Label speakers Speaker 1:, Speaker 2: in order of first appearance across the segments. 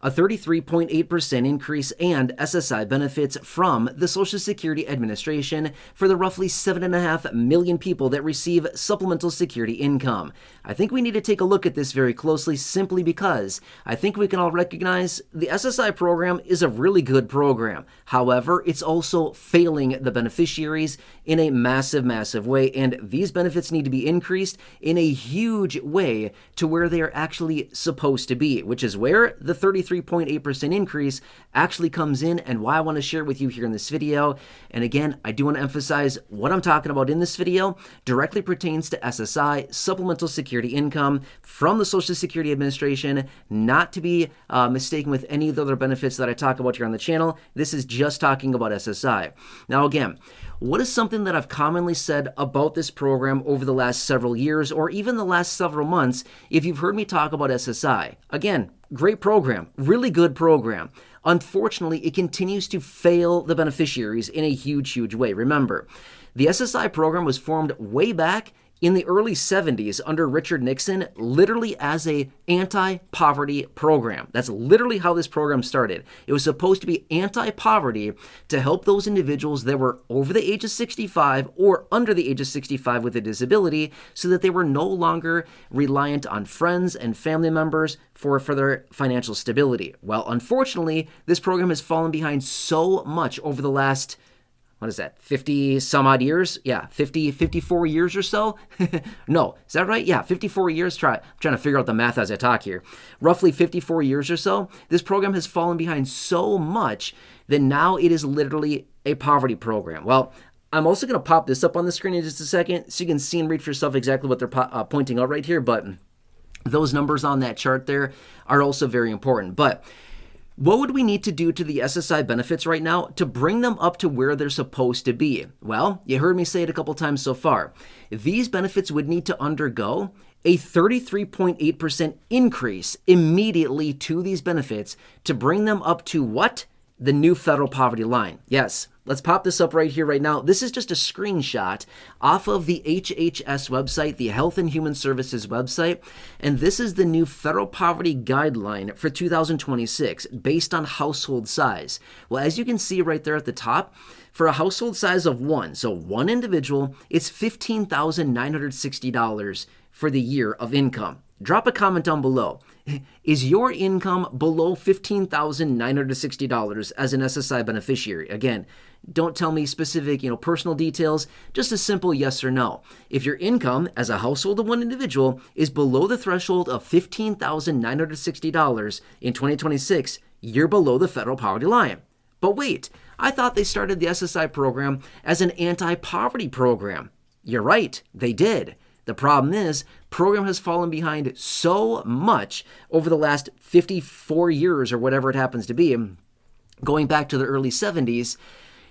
Speaker 1: a 33.8% increase and SSI benefits from the Social Security Administration for the roughly 7.5 million people that receive supplemental security income. I think we need to take a look at this very closely simply because I think we can all recognize the SSI program is a really good program. However, it's also failing the beneficiaries in a massive, massive way, and these benefits need to be increased in a huge way to where they are actually supposed to be, which is where the 33.8% increase actually comes in and why I want to share it with you here in this video. And again, I do want to emphasize what I'm talking about in this video directly pertains to SSI, supplemental security income from the Social Security Administration, not to be mistaken with any of the other benefits that I talk about here on the channel. This is just talking about SSI. Now again, what is something that I've commonly said about this program over the last several years or even the last several months if you've heard me talk about SSI? Again, great program, really good program. Unfortunately, it continues to fail the beneficiaries in a huge, huge way. Remember, the SSI program was formed way back in the early 70s under Richard Nixon, literally as a anti-poverty program. That's literally how this program started. It was supposed to be anti-poverty to help those individuals that were over the age of 65 or under the age of 65 with a disability so that they were no longer reliant on friends and family members for their financial stability. Well, unfortunately, this program has fallen behind so much over the last 50 some odd years? Yeah, 54 years or so? No, is that right? Yeah, 54 years. I'm trying to figure out the math as I talk here. Roughly 54 years or so. This program has fallen behind so much that now it is literally a poverty program. Well, I'm also going to pop this up on the screen in just a second so you can see and read for yourself exactly what they're pointing out right here. But those numbers on that chart there are also very important. But what would we need to do to the SSI benefits right now to bring them up to where they're supposed to be? Well, you heard me say it a couple times so far. These benefits would need to undergo a 33.8% increase immediately to these benefits to bring them up to what? The new federal poverty line. Yes, let's pop this up right here, right now. This is just a screenshot off of the HHS website, the Health and Human Services website, and this is the new federal poverty guideline for 2026 based on household size. Well, as you can see right there at the top, for a household size of one, so one individual, it's $15,960 for the year of income. Drop a comment down below. Is your income below $15,960 as an SSI beneficiary? Again, don't tell me specific, personal details, just a simple yes or no. If your income as a household of one individual is below the threshold of $15,960 in 2026, you're below the federal poverty line. But wait, I thought they started the SSI program as an anti-poverty program. You're right, they did. The problem is, program has fallen behind so much over the last 54 years or whatever it happens to be, going back to the early 70s,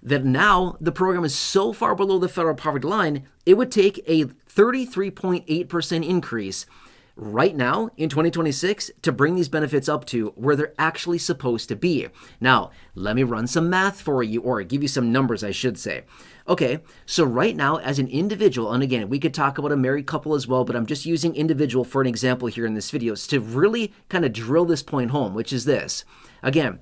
Speaker 1: that now the program is so far below the federal poverty line, it would take a 33.8% increase right now in 2026 to bring these benefits up to where they're actually supposed to be. Now, let me run some math for you, or give you some numbers, I should say. Okay, so right now as an individual, and again, we could talk about a married couple as well, but I'm just using individual for an example here in this video to really kind of drill this point home, which is this. Again,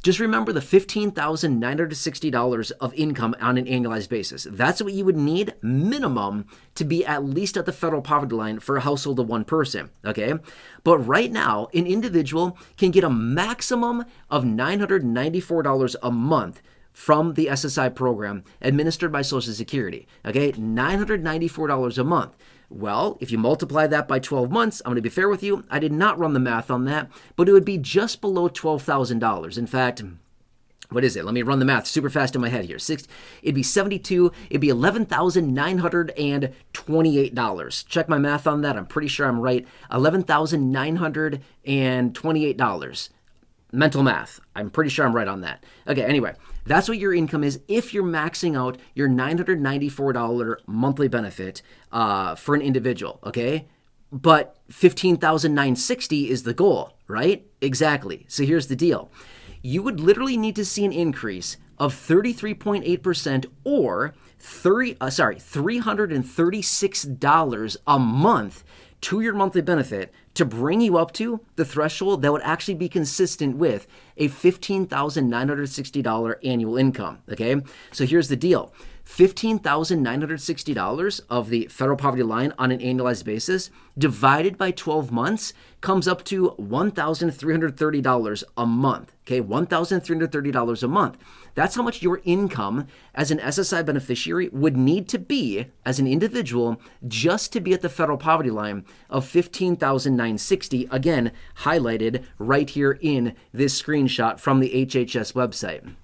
Speaker 1: just remember the $15,960 of income on an annualized basis. That's what you would need minimum to be at least at the federal poverty line for a household of one person, okay? But right now, an individual can get a maximum of $994 a month from the SSI program administered by Social Security, okay? $994 a month. Well, if you multiply that by 12 months, I'm going to be fair with you, I did not run the math on that, but it would be just below $12,000. In fact, what is it? Let me run the math super fast in my head here. It'd be $11,928. Check my math on that. I'm pretty sure I'm right. $11,928. Mental math. I'm pretty sure I'm right on that. Okay, anyway, that's what your income is if you're maxing out your $994 monthly benefit for an individual, okay? But $15,960 is the goal, right? Exactly. So here's the deal. You would literally need to see an increase of 33.8% or $336 a month to your monthly benefit to bring you up to the threshold that would actually be consistent with a $15,960 annual income, okay? So here's the deal. $15,960 of the federal poverty line on an annualized basis divided by 12 months comes up to $1,330 a month, okay? $1,330 a month. That's how much your income as an SSI beneficiary would need to be as an individual just to be at the federal poverty line of $15,960, again, highlighted right here in this screenshot from the HHS website.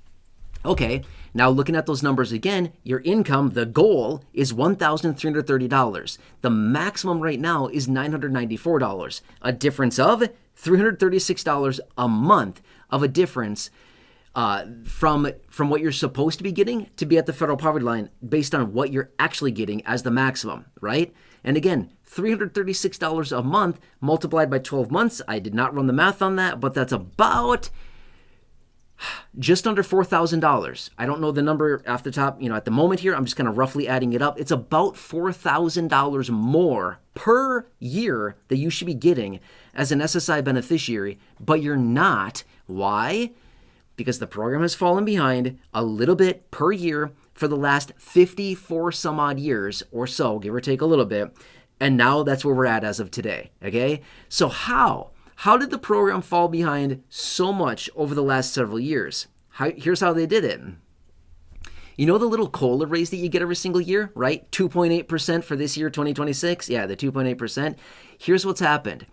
Speaker 1: Okay, now looking at those numbers again, your income, the goal is $1,330. The maximum right now is $994, a difference of $336 a month of a difference from what you're supposed to be getting to be at the federal poverty line based on what you're actually getting as the maximum, right? And again, $336 a month multiplied by 12 months. I did not run the math on that, but that's about just under $4,000. I don't know the number off the top, at the moment here. I'm just kind of roughly adding it up. It's about $4,000 more per year that you should be getting as an SSI beneficiary, but you're not. Why? Because the program has fallen behind a little bit per year for the last 54 some odd years or so, give or take a little bit. And now that's where we're at as of today, okay? So how did the program fall behind so much over the last several years? Here's how they did it. You know the little COLA raise that you get every single year, right? 2.8% for this year, 2026? Yeah, the 2.8%. Here's what's happened.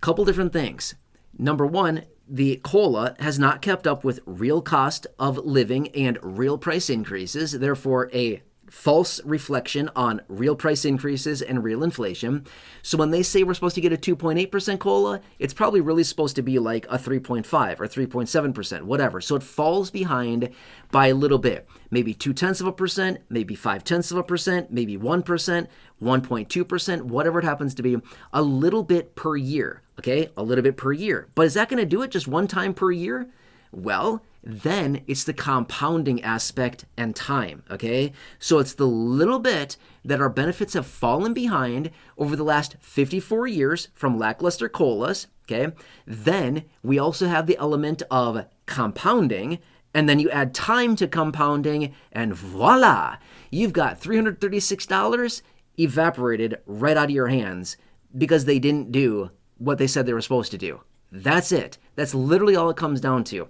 Speaker 1: Couple different things. Number one, the COLA has not kept up with real cost of living and real price increases, therefore a false reflection on real price increases and real inflation. So when they say we're supposed to get a 2.8% COLA, it's probably really supposed to be like a 3.5 or 3.7%, whatever. So it falls behind by a little bit, maybe 0.2%, maybe 0.5%, maybe 1%, 1.2%, whatever it happens to be, a little bit per year, okay? A little bit per year. But is that going to do it just one time per year? Well, then it's the compounding aspect and time, okay? So it's the little bit that our benefits have fallen behind over the last 54 years from lackluster COLAs, okay? Then we also have the element of compounding, and then you add time to compounding, and voila, you've got $336 evaporated right out of your hands because they didn't do what they said they were supposed to do. That's it. That's literally all it comes down to.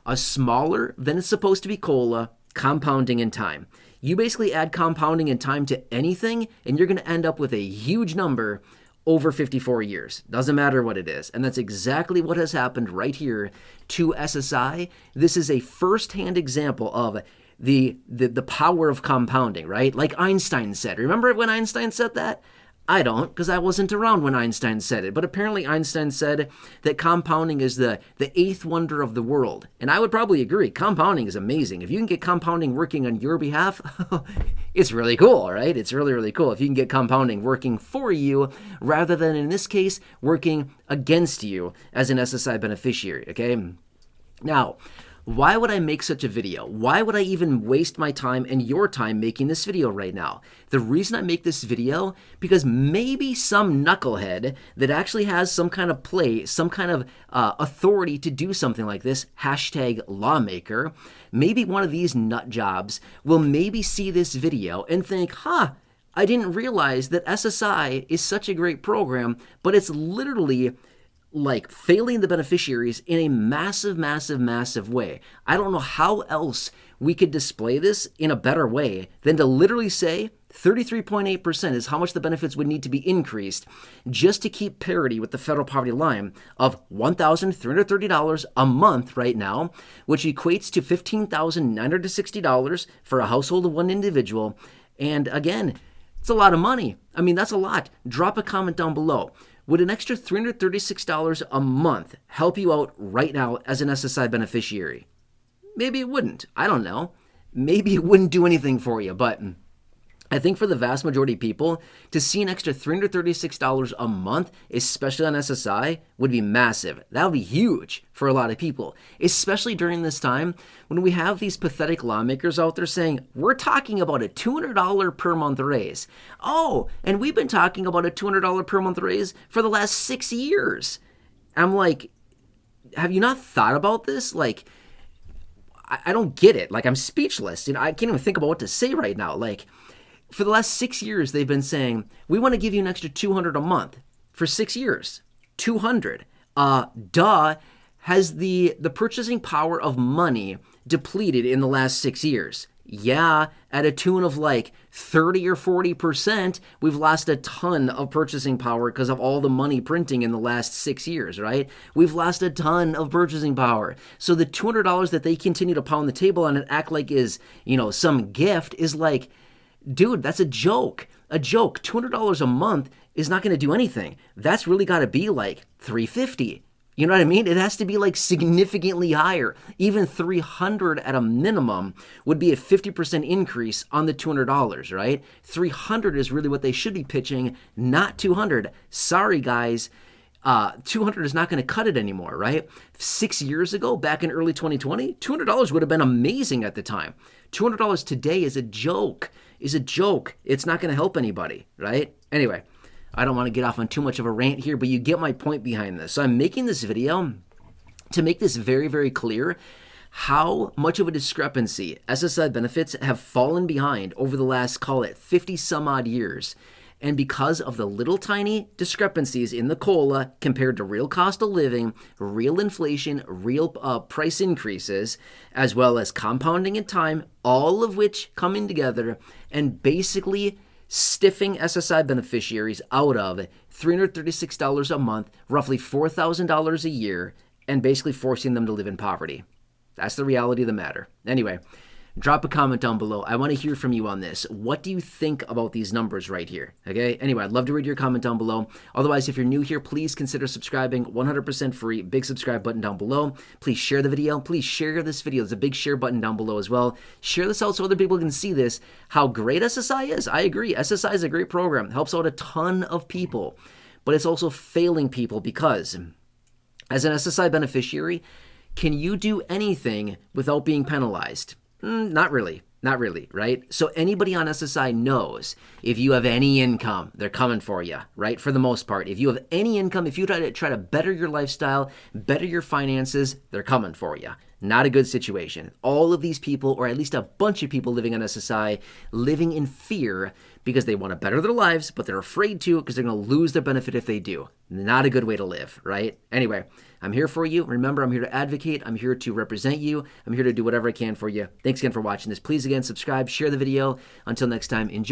Speaker 1: A smaller than it's supposed to be COLA, compounding in time. You basically add compounding in time to anything, and you're going to end up with a huge number over 54 years. Doesn't matter what it is. And that's exactly what has happened right here to SSI. This is a first-hand example of the power of compounding, right? Like Einstein said. Remember when Einstein said that? I don't, because I wasn't around when Einstein said it. But apparently Einstein said that compounding is the eighth wonder of the world. And I would probably agree. Compounding is amazing. If you can get compounding working on your behalf, it's really cool, right? It's really, really cool. If you can get compounding working for you, rather than, in this case, working against you as an SSI beneficiary, okay? Now, why would I make such a video? Why would I even waste my time and your time making this video right now? The reason I make this video, because maybe some knucklehead that actually has some kind of play, some kind of authority to do something like this, hashtag lawmaker, maybe one of these nut jobs will maybe see this video and think, I didn't realize that SSI is such a great program, but it's literally like failing the beneficiaries in a massive, massive, massive way. I don't know how else we could display this in a better way than to literally say 33.8% is how much the benefits would need to be increased just to keep parity with the federal poverty line of $1,330 a month right now, which equates to $15,960 for a household of one individual. And again, it's a lot of money. I mean, that's a lot. Drop a comment down below. Would an extra $336 a month help you out right now as an SSI beneficiary? Maybe it wouldn't. I don't know. Maybe it wouldn't do anything for you, but I think for the vast majority of people, to see an extra $336 a month, especially on SSI, would be massive. That would be huge for a lot of people, especially during this time when we have these pathetic lawmakers out there saying, we're talking about a $200 per month raise. Oh, and we've been talking about a $200 per month raise for the last 6 years. I'm like, have you not thought about this? Like, I don't get it. Like, I'm speechless. I can't even think about what to say right now. Like, for the last 6 years, they've been saying, we want to give you an extra $200 a month for 6 years. $200. Has the purchasing power of money depleted in the last 6 years? Yeah, at a tune of like 30 or 40%, we've lost a ton of purchasing power because of all the money printing in the last 6 years, right? We've lost a ton of purchasing power. So the $200 that they continue to pound the table on and act like is, some gift is like, dude, that's a joke. A joke. $200 a month is not going to do anything. That's really got to be like $350. You know what I mean? It has to be like significantly higher. Even $300 at a minimum would be a 50% increase on the $200, right? $300 is really what they should be pitching, not $200. Sorry, guys. $200 is not going to cut it anymore, right? 6 years ago, back in early 2020, $200 would have been amazing at the time. $200 today is a joke. It's not going to help anybody, right? Anyway, I don't want to get off on too much of a rant here, but you get my point behind this. So I'm making this video to make this very, very clear how much of a discrepancy SSI benefits have fallen behind over the last, call it 50 some odd years. And because of the little tiny discrepancies in the COLA compared to real cost of living, real inflation, real price increases, as well as compounding in time, all of which coming together and basically stiffing SSI beneficiaries out of $336 a month, roughly $4,000 a year, and basically forcing them to live in poverty. That's the reality of the matter. Anyway, drop a comment down below. I want to hear from you on this. What do you think about these numbers right here? Okay? Anyway, I'd love to read your comment down below. Otherwise, if you're new here, please consider subscribing. 100% free. Big subscribe button down below. Please share the video. Please share this video. There's a big share button down below as well. Share this out so other people can see this. How great SSI is. I agree. SSI is a great program. Helps out a ton of people. But it's also failing people because as an SSI beneficiary, can you do anything without being penalized? Not really, right? So anybody on SSI knows if you have any income, they're coming for you, right? For the most part, if you have any income, if you try to better your lifestyle, better your finances, they're coming for you. Not a good situation. All of these people, or at least a bunch of people living on SSI, living in fear because they want to better their lives, but they're afraid to because they're going to lose their benefit if they do. Not a good way to live, right? Anyway, I'm here for you. Remember, I'm here to advocate. I'm here to represent you. I'm here to do whatever I can for you. Thanks again for watching this. Please, again, subscribe, share the video. Until next time, enjoy.